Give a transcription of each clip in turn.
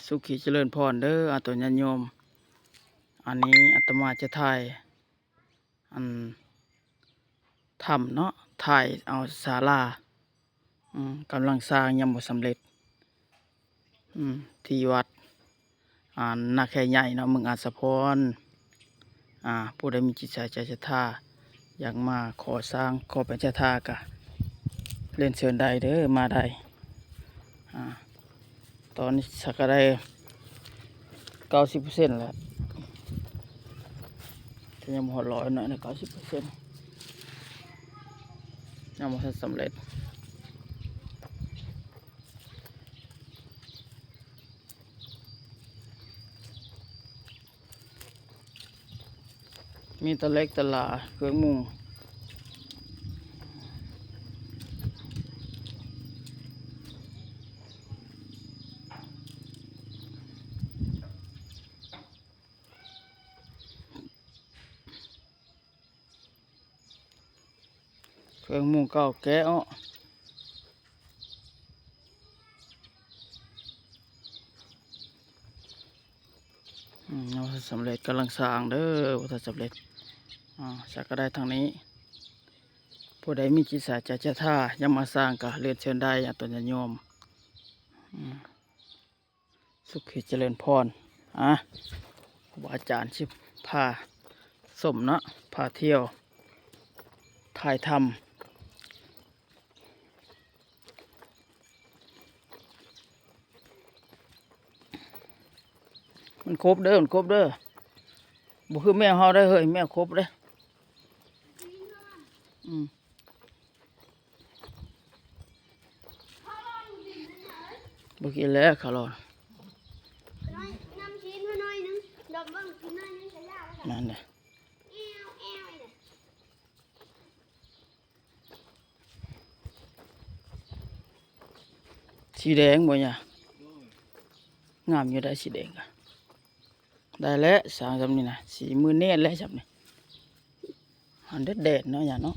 สุขีเจริญพรเด้ออาตุญาติโยมอันนี้อาตมาจะถ่ายทำเนาะถ่ายเอาศาลากำลังสร้างยังบ่สำเร็จที่วัดนาแคใหญ่เนาะเมืองอาสาพรผู้ใดมีจิตใจศรัทธาอยากมาขอสร้างขอเป็นศรัทธากะเรียนเชิญได้เด้อมาได้ตอนนี้สักได้90%แล้วแต่ยังหอดร้อยหน่อยนะ90%ยังไม่สำเร็จมีตะเล็กตะลาเครื่องมุงเครื่องมุงเก่าแก้เอาสำเร็จกำลังสร้างเด้อวัสำเร็จสักก็ได้ทางนี้ผู้ใดมีจิตศรัทธาศรัทธายังมาสร้างก็เรียนเชิญได้อาตุญาติโยมสุขีเจริญพรครูบาอาจารย์ชิพาสมเนาะพาเที่ยวถ่ายทำมันครบเด้อมันครบเด้อบ่คือแมวเฮาได้เฮ้ยแมวครบเด้บ่กินแล้วขาวหลอนนั่นแหละสีแดงบ่เนี่ยงามอยู่ได้สีแดงอะได้แล้วสร้างจำนี่นะสีมือเน้นแล้วจำนี่อันเด็ดเด็ดเนาะอย่างเนาะ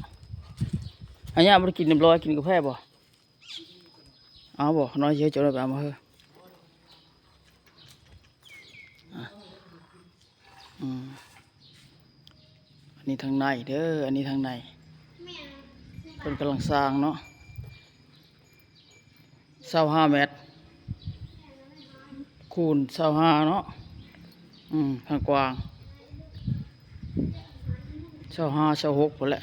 อันนี้มันกินเรียบร้อยกินกาแฟบ่เอาบ่น้อยเยอะจนแบบมาเฮ้ออันนี้ทางในเด้ออันนี้ทางในเป็นกำลังสร้างเนาะ25 เมตรคูณ25เนาะทางกว้าง25 26พอแหละ